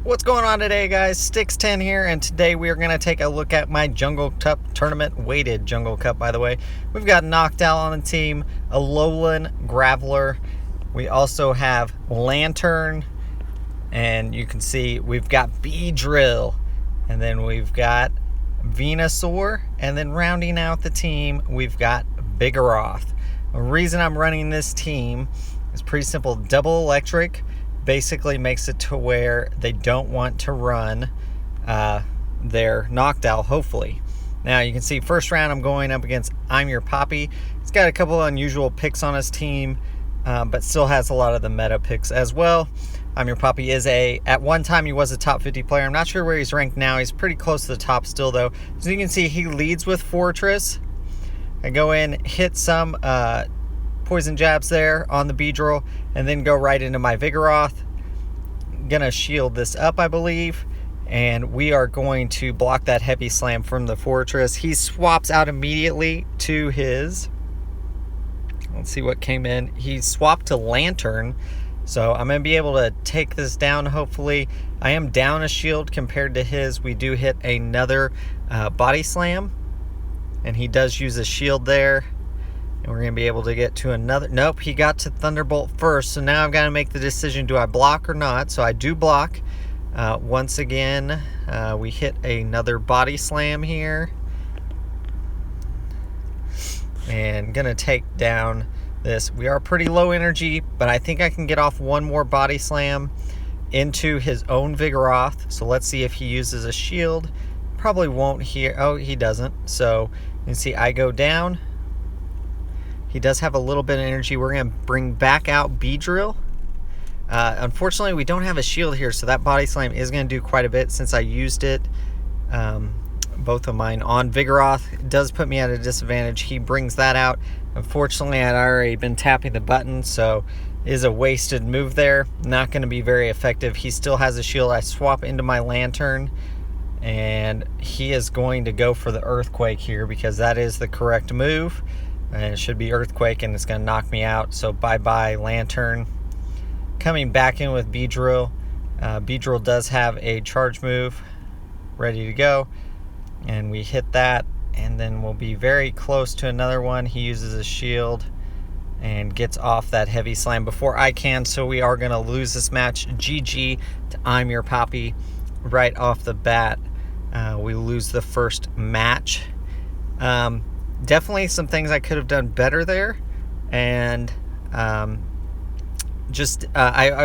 What's going on today, guys? Stix10 here, and today we are going to take a look at my Jungle Cup Tournament, weighted Jungle Cup, by the way. We've got Knockdown on the team, a Lowland Graveler. We also have Lanturn, and you can see we've got Beedrill, and then we've got Venusaur, and then rounding out the team, we've got Vigoroth. The reason I'm running this team is pretty simple. Double electric basically makes it to where they don't want to run their Knockdown, hopefully. Now you can see first round I'm going up against I'm Your Poppy. He's got a couple of unusual picks on his team, but still has a lot of the meta picks as well. I'm Your Poppy is at one time he was a top 50 player. I'm not sure where he's ranked now. He's pretty close to the top still though. So you can see he leads with Fortress. I go in, hit some poison jabs there on the Beedrill, and then go right into my Vigoroth. Gonna shield this up, I believe, and we are going to block that heavy slam from the Fortress. He swaps out immediately to his, let's see what came in. He swapped to Lanturn, so I'm gonna be able to take this down hopefully. I am down a shield compared to his. We do hit another body slam, and he does use a shield there. And we're going to be able to get to another. Nope, he got to Thunderbolt first. So now I've got to make the decision, do I block or not? So I do block. Once again, we hit another body slam here. And going to take down this. We are pretty low energy, but I think I can get off one more body slam into his own Vigoroth. So let's see if he uses a shield. Probably won't here. Oh, he doesn't. So you can see I go down. He does have a little bit of energy. We're going to bring back out Beedrill. Unfortunately, we don't have a shield here, so that body slam is going to do quite a bit since I used it. Both of mine on Vigoroth. It does put me at a disadvantage. He brings that out. Unfortunately, I'd already been tapping the button, so it is a wasted move there. Not going to be very effective. He still has a shield. I swap into my Lanturn, and he is going to go for the Earthquake here because that is the correct move. And it should be Earthquake, and it's going to knock me out. So bye-bye, Lanturn. Coming back in with Beedrill. Beedrill does have a charge move ready to go. And we hit that, and then we'll be very close to another one. He uses a shield and gets off that heavy slam before I can. So we are going to lose this match. GG to I'm Your Poppy right off the bat. We lose the first match. Definitely some things I could have done better there, and I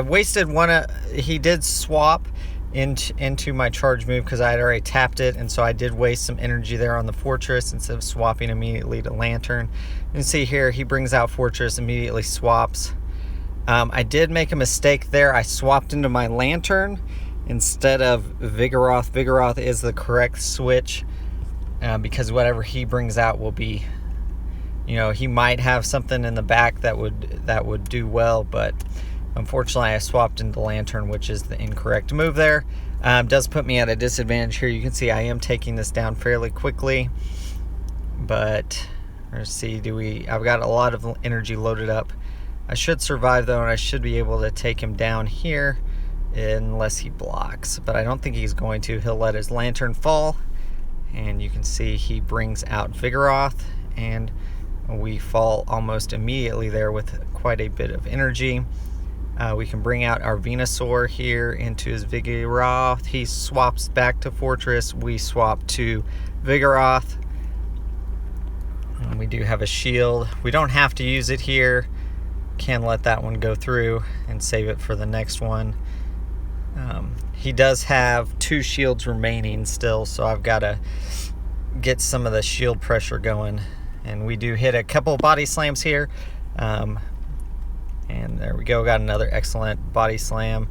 wasted one. He did swap into my charge move because I had already tapped it, and so I did waste some energy there on the Fortress instead of swapping immediately to Lanturn. You can see here he brings out Fortress, immediately swaps. I did make a mistake there. I swapped into my Lanturn instead of Vigoroth. Vigoroth is the correct switch. Because whatever he brings out will be, he might have something in the back that would do well, but unfortunately I swapped into Lanturn, which is the incorrect move there. Does put me at a disadvantage here. You can see I am taking this down fairly quickly, but let's see, I've got a lot of energy loaded up. I should survive though, and I should be able to take him down here unless he blocks, but I don't think he's going to. He'll let his Lanturn fall. And you can see he brings out Vigoroth, and we fall almost immediately there with quite a bit of energy. We can bring out our Venusaur here into his Vigoroth. He swaps back to Fortress. We swap to Vigoroth. And we do have a shield. We don't have to use it here. Can let that one go through and save it for the next one. He does have 2 shields remaining still, so I've got to get some of the shield pressure going. And we do hit a couple body slams here. And there we go, got another excellent body slam.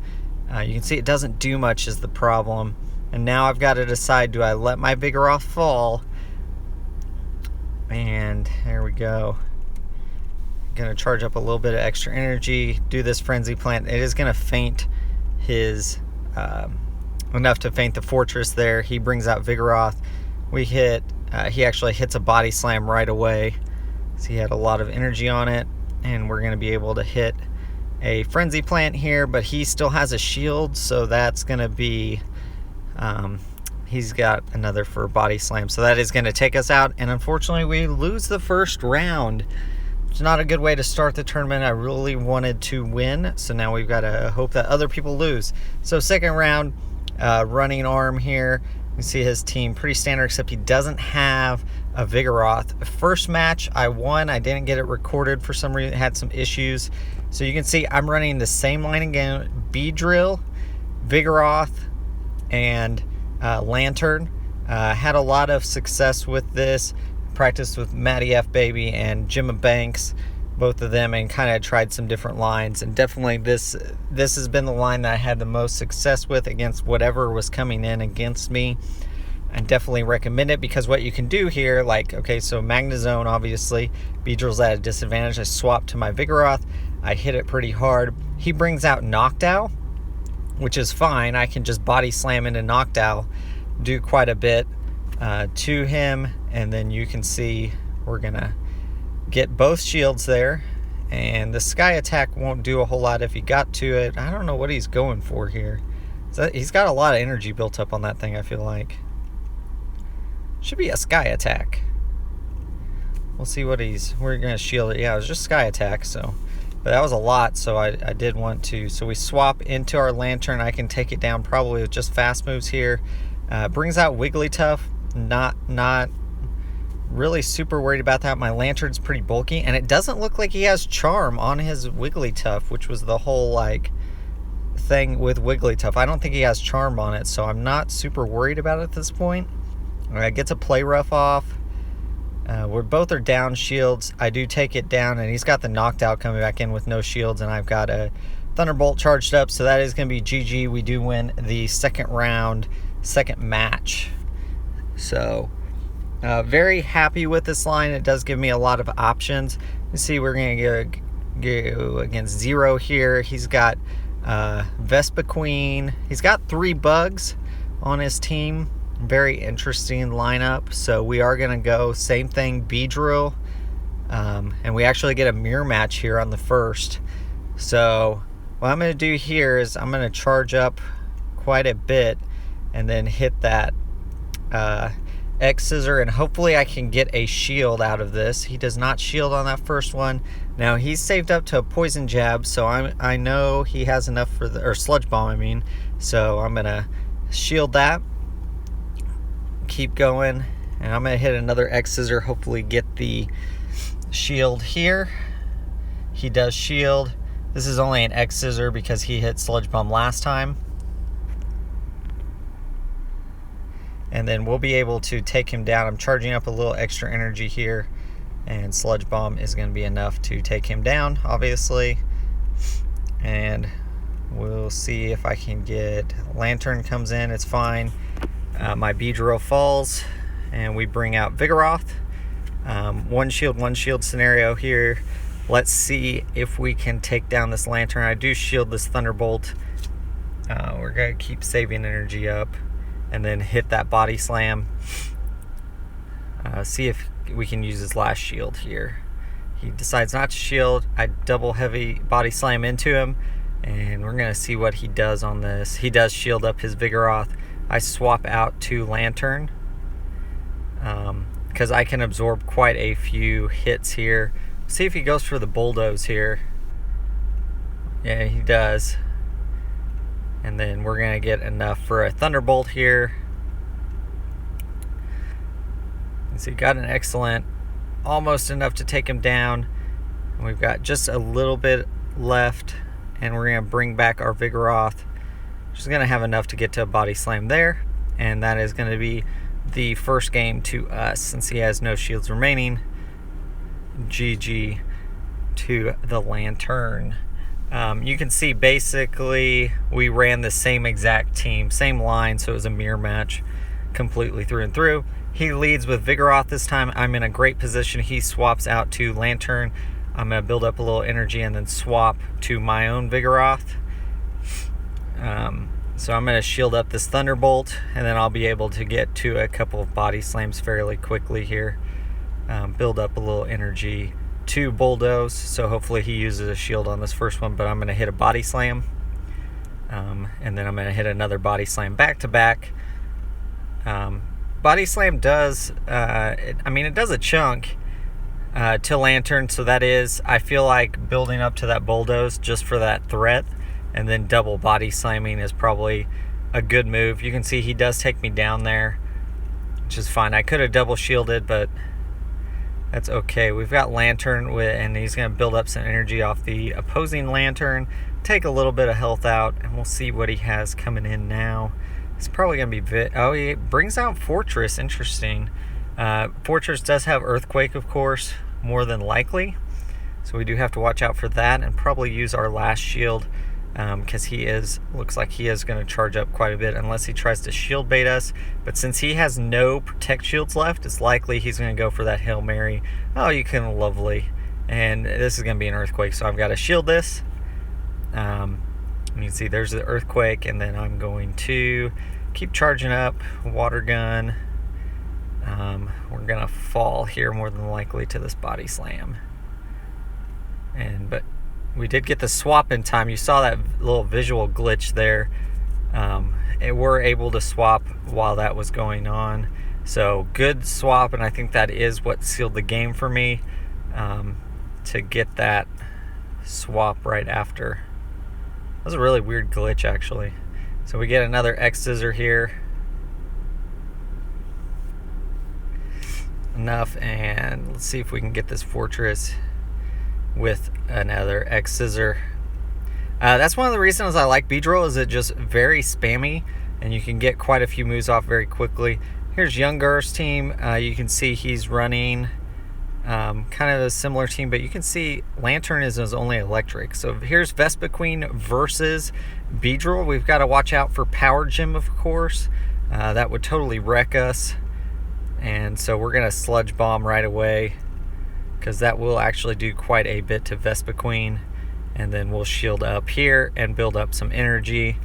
You can see it doesn't do much is the problem. And now I've got to decide, do I let my Vigoroth fall? And there we go. Going to charge up a little bit of extra energy, do this Frenzy Plant. It is going to feint his enough to feint the Fortress there. He brings out Vigoroth. We hit, he actually hits a body slam right away. So he had a lot of energy on it, and we're going to be able to hit a Frenzy Plant here, but he still has a shield, so that's going to be... he's got another for Body Slam, so that is going to take us out, and unfortunately we lose the first round. It's not a good way to start the tournament. I really wanted to win, so now we've got to hope that other people lose. So second round, running arm here. You can see his team pretty standard, except he doesn't have a Vigoroth. First match I won. I didn't get it recorded for some reason. It had some issues. So you can see I'm running the same line again. Beedrill, Vigoroth, and Lanturn. Had a lot of success with this. Practiced with MattyFBaby and JimmaBanks, both of them, and kind of tried some different lines. And definitely this has been the line that I had the most success with against whatever was coming in against me. I definitely recommend it, because what you can do here, like, okay, so Magnezone, obviously, Beedrill's at a disadvantage. I swap to my Vigoroth. I hit it pretty hard. He brings out Noctowl, which is fine. I can just body slam into Noctowl, do quite a bit to him, and then you can see we're gonna get both shields there, and the Sky Attack won't do a whole lot if he got to it. I don't know what he's going for here. He's got a lot of energy built up on that thing, I feel like. Should be a Sky Attack. We'll see what we're gonna shield it. Yeah, it was just Sky Attack, so, but that was a lot, so I did want to. So we swap into our Lanturn. I can take it down probably with just fast moves here. Brings out Wigglytuff. Not really super worried about that. My Lanturn's pretty bulky, and it doesn't look like he has Charm on his Wigglytuff, which was the whole like thing with Wigglytuff. I don't think he has Charm on it, so I'm not super worried about it at this point. I get to play rough off. We're both are down shields. I do take it down, and he's got the Noctowl coming back in with no shields, and I've got a Thunderbolt charged up, so that is going to be GG. We do win the second round, second match. So very happy with this line. It does give me a lot of options. You see, we're going to go against Zero here. He's got Vespiquen. He's got 3 bugs on his team. Very interesting lineup. So we are going to go same thing, Beedrill, and we actually get a mirror match here on the first. So what I'm going to do here is I'm going to charge up quite a bit and then hit that X Scissor, and hopefully I can get a shield out of this. He does not shield on that first one. Now he's saved up to a Poison Jab, so I know he has enough for the, or Sludge Bomb I mean, so I'm gonna shield that, keep going, and I'm gonna hit another X Scissor, hopefully get the shield here. He does shield. This is only an X Scissor because he hit Sludge Bomb last time. And then we'll be able to take him down. I'm charging up a little extra energy here, and Sludge Bomb is going to be enough to take him down, obviously. And we'll see if I can get... Lanturn comes in, it's fine. My Beedrill falls, and we bring out Vigoroth. One shield scenario here. Let's see if we can take down this Lanturn. I do shield this Thunderbolt. We're going to keep saving energy up, and then hit that Body Slam. See if we can use his last shield here. He decides not to shield. I double heavy Body Slam into him, and we're going to see what he does on this. He does shield up his Vigoroth. I swap out to Lanturn because I can absorb quite a few hits here. See if he goes for the Bulldoze here. Yeah, he does. And then we're going to get enough for a Thunderbolt here. And so he got an excellent, almost enough to take him down. And we've got just a little bit left, and we're going to bring back our Vigoroth. Just going to have enough to get to a Body Slam there, and that is going to be the first game to us since he has no shields remaining. GG to the Lanturn. You can see basically we ran the same exact team, same line, so it was a mirror match completely through and through. He leads with Vigoroth this time. I'm in a great position. He swaps out to Lanturn. I'm going to build up a little energy and then swap to my own Vigoroth. So I'm going to shield up this Thunderbolt, and then I'll be able to get to a couple of Body Slams fairly quickly here. Build up a little energy, 2 bulldoze, so hopefully he uses a shield on this first one, but I'm going to hit a body slam. And then I'm going to hit another body slam back to back. Body slam does, it does a chunk to Lanturn, so that is, I feel like building up to that bulldoze just for that threat, and then double body slamming is probably a good move. You can see he does take me down there, which is fine. I could have double shielded, but that's okay. We've got Lanturn, and he's going to build up some energy off the opposing Lanturn, take a little bit of health out, and we'll see what he has coming in now. It's probably going to be... he brings out Fortress. Interesting. Fortress does have Earthquake, of course, more than likely. So we do have to watch out for that, and probably use our last shield, because looks like he is going to charge up quite a bit unless he tries to shield bait us. But since he has no protect shields left, it's likely he's going to go for that Hail Mary. Oh, you can, lovely. And this is going to be an Earthquake, so I've got to shield this. You can see there's the Earthquake, and then I'm going to keep charging up. Water gun. We're going to fall here more than likely to this body slam. But we did get the swap in time. You saw that little visual glitch there. And we're able to swap while that was going on. So good swap, and I think that is what sealed the game for me, to get that swap right after. That was a really weird glitch, actually. So we get another X Scissor here. Enough, and let's see if we can get this Fortress with another X Scissor. That's one of the reasons I like Beedrill, is it just very spammy, and you can get quite a few moves off very quickly. Here's Younger's team. You can see he's running kind of a similar team, but you can see Lanturn is only electric. So here's Vespiquen versus Beedrill. We've got to watch out for Power Gem, of course. That would totally wreck us. And so we're going to Sludge Bomb right away, because that will actually do quite a bit to Vespiquen. And then we'll shield up here and build up some energy.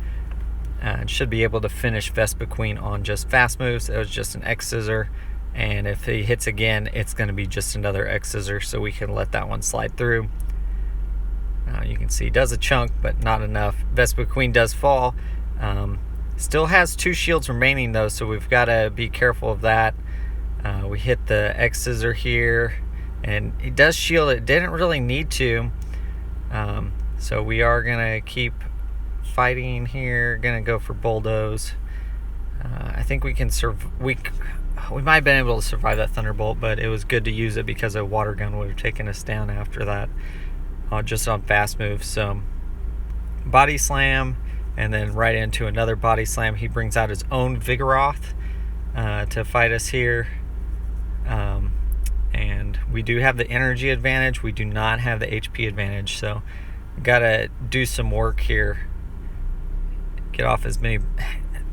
And should be able to finish Vespiquen on just fast moves. It was just an X Scissor. And if he hits again, it's going to be just another X Scissor, so we can let that one slide through. You can see he does a chunk, but not enough. Vespiquen does fall. Still has 2 shields remaining, though, so we've got to be careful of that. We hit the X Scissor here, and he does shield it. Didn't really need to. So we are going to keep fighting here. Going to go for Bulldoze. I think we can we might have been able to survive that Thunderbolt, but it was good to use it because a Water Gun would have taken us down after that, just on fast moves. So Body Slam, and then right into another Body Slam. He brings out his own Vigoroth to fight us here. And we do have the energy advantage. We do not have the HP advantage, so we gotta do some work here. Get off as many...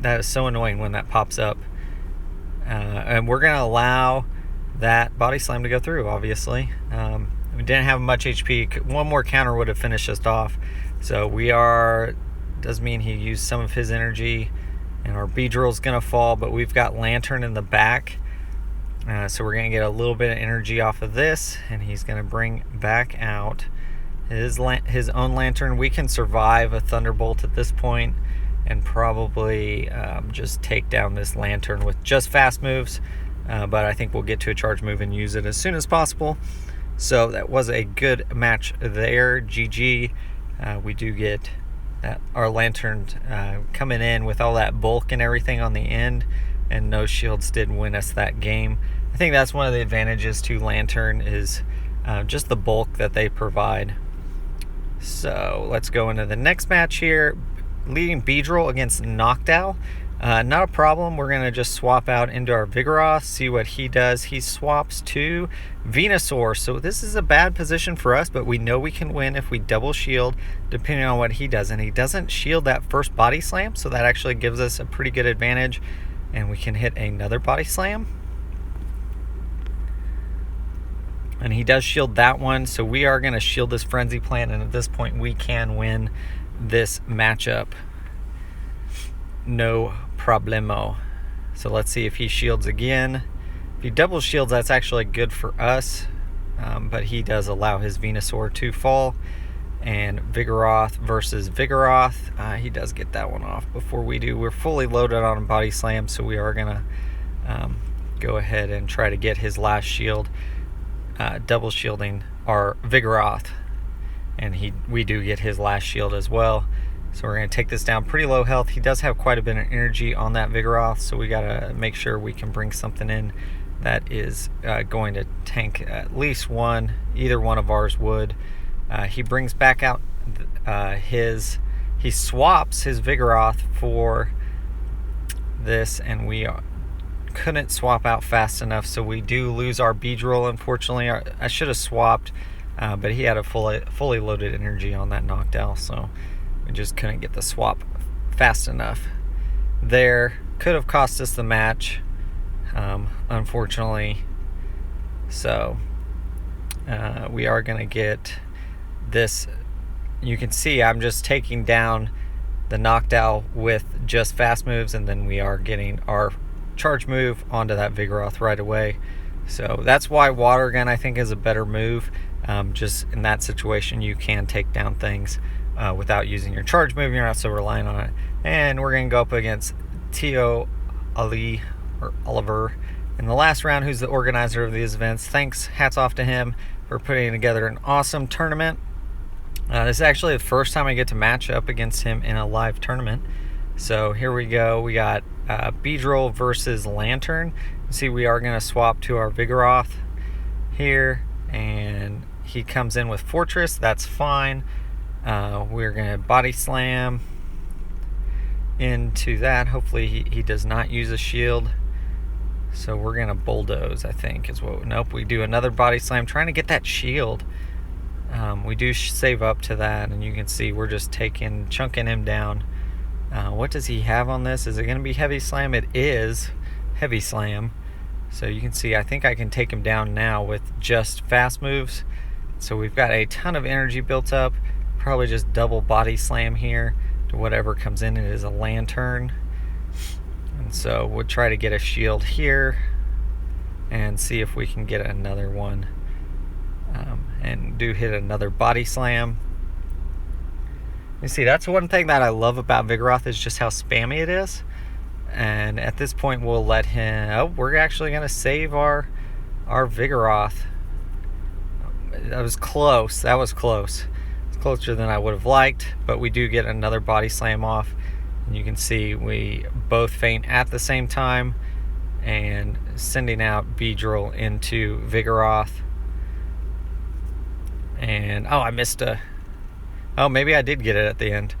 That is so annoying when that pops up. And we're going to allow that Body Slam to go through, obviously. We didn't have much HP. One more counter would have finished us off. So does mean he used some of his energy, and our Beedrill's going to fall, but we've got Lanturn in the back. So we're going to get a little bit of energy off of this, and he's going to bring back out his own Lanturn. We can survive a Thunderbolt at this point, and probably just take down this Lanturn with just fast moves. But I think we'll get to a charge move and use it as soon as possible. So that was a good match there. GG. We do get our Lanturn coming in with all that bulk and everything on the end, and no shields did win us that game. I think that's one of the advantages to Lanturn, is just the bulk that they provide. So let's go into the next match here. Leading Beedrill against Noctowl. Not a problem. We're going to just swap out into our Vigoroth, see what he does. He swaps to Venusaur. So this is a bad position for us, but we know we can win if we double shield, depending on what he does. And he doesn't shield that first Body Slam, so that actually gives us a pretty good advantage. And we can hit another Body Slam. And he does shield that one, so we are going to shield this Frenzy Plant, and at this point we can win this matchup, no problemo. So let's see if he shields again. If he double shields, that's actually good for us. but he does allow his Venusaur to fall. And Vigoroth versus Vigoroth, he does get that one off before we do. We're fully loaded on a body slam, so we are gonna go ahead and try to get his last shield, double shielding our Vigoroth, and we do get his last shield as well. So we're going to take this down pretty low health. He does have quite a bit of energy on that Vigoroth, so we got to make sure we can bring something in that is going to tank at least one. Either one of ours would. He brings back out he swaps his Vigoroth for this, and we couldn't swap out fast enough, so we do lose our Beedrill. Unfortunately, I should have swapped, but he had a fully loaded energy on that Noctowl, so we just couldn't get the swap fast enough. There could have cost us the match, unfortunately. So we are going to get this. You can see I'm just taking down the Noctowl with just fast moves, and then we are getting our charge move onto that Vigoroth right away. So that's why Water Gun, I think, is a better move. Just in that situation, you can take down things without using your charge move. You're not so reliant on it. And we're going to go up against Tio Ali, or Oliver, in the last round, who's the organizer of these events. Hats off to him for putting together an awesome tournament. This is actually the first time I get to match up against him in a live tournament. So here we go. We got Beedrill versus Lanturn. See, we are going to swap to our Vigoroth here, and he comes in with Fortress. That's fine. We're going to body slam into that. Hopefully he does not use a shield. So we're going to bulldoze, I think, is what. Nope, we do another body slam, trying to get that shield. We do save up to that, and you can see we're just chunking him down. What does he have on this? Is it going to be heavy slam? It is heavy slam. So you can see I think I can take him down now with just fast moves. So we've got a ton of energy built up. Probably just double body slam here to whatever comes in. It is a Lanturn. And so we'll try to get a shield here and see if we can get another one. And do hit another body slam. You see, that's one thing that I love about Vigoroth, is just how spammy it is. And at this point, we'll let him. Oh, we're actually going to save our Vigoroth. That was close. That was close. It's closer than I would have liked, but we do get another body slam off. And you can see we both faint at the same time, and sending out Beedrill into Vigoroth. And I missed maybe I did get it at the end.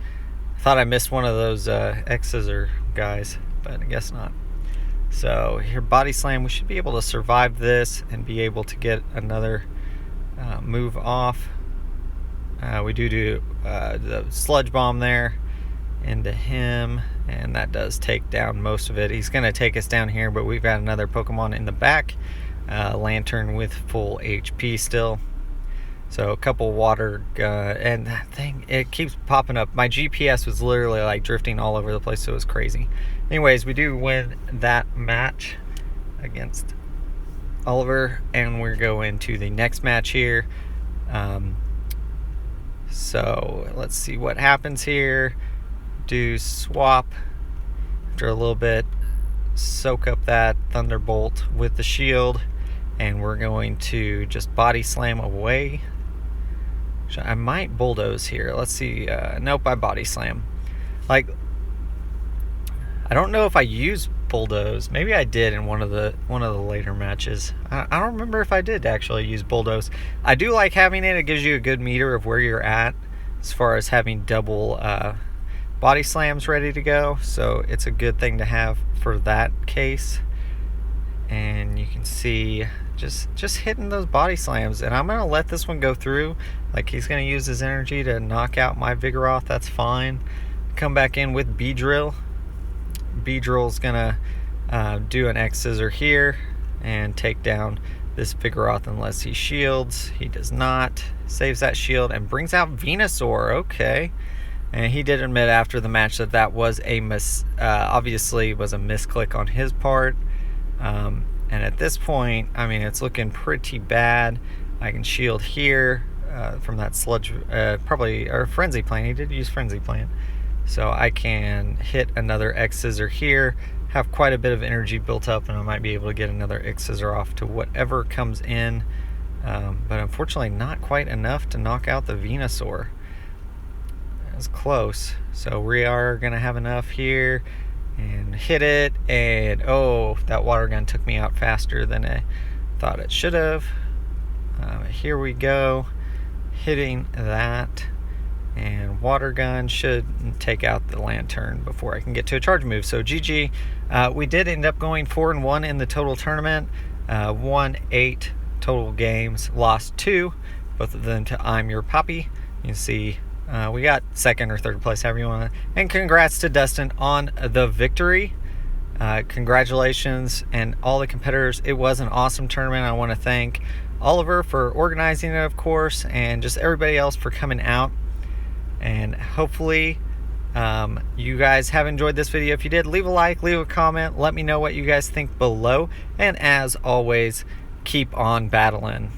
I thought I missed one of those X's or guys, but I guess not. So here, body slam. We should be able to survive this and be able to get another move off. We do the sludge bomb there into him, and that does take down most of it. He's going to take us down here, but we've got another Pokemon in the back. Lanturn with full HP still. So a couple water, and that thing, it keeps popping up. My GPS was literally like drifting all over the place, so it was crazy. Anyways, we do win that match against Oliver, and we're going to the next match here. So let's see what happens here. Do swap after a little bit, soak up that Thunderbolt with the shield, and we're going to just body slam away. I might bulldoze here. Let's see. Nope, I body slam. Like, I don't know if I used bulldoze. Maybe I did in one of the later matches. I don't remember if I did actually use bulldoze. I do like having it. It gives you a good meter of where you're at as far as having double body slams ready to go. So it's a good thing to have for that case. And you can see just hitting those body slams, and I'm gonna let this one go through. Like, he's gonna use his energy to knock out my Vigoroth. That's fine. Come back in with Beedrill. Beedrill's gonna do an X scissor here and take down this Vigoroth unless he shields. He does not. Saves that shield and brings out Venusaur. Okay. And he did admit after the match that was a obviously was a misclick on his part. And at this point, I mean, it's looking pretty bad. I can shield here from that sludge, probably, or frenzy plant. He did use frenzy plant. So I can hit another X Scissor here, have quite a bit of energy built up, and I might be able to get another X Scissor off to whatever comes in. But unfortunately not quite enough to knock out the Venusaur. That's close. So we are going to have enough here and hit it, and oh, that water gun took me out faster than I thought it should have. Here we go, hitting that, and water gun should take out the Lanturn before I can get to a charge move. So GG. We did end up going 4-1 in the total tournament. Won 8 total games, lost 2, both of them to I'm Your Poppy. You can see we got 2nd or 3rd place, however you want to. And congrats to Dustin on the victory. Congratulations and all the competitors. It was an awesome tournament. I want to thank Oliver for organizing it, of course, and just everybody else for coming out. And hopefully you guys have enjoyed this video. If you did, leave a like, leave a comment, let me know what you guys think below, and as always, keep on battling.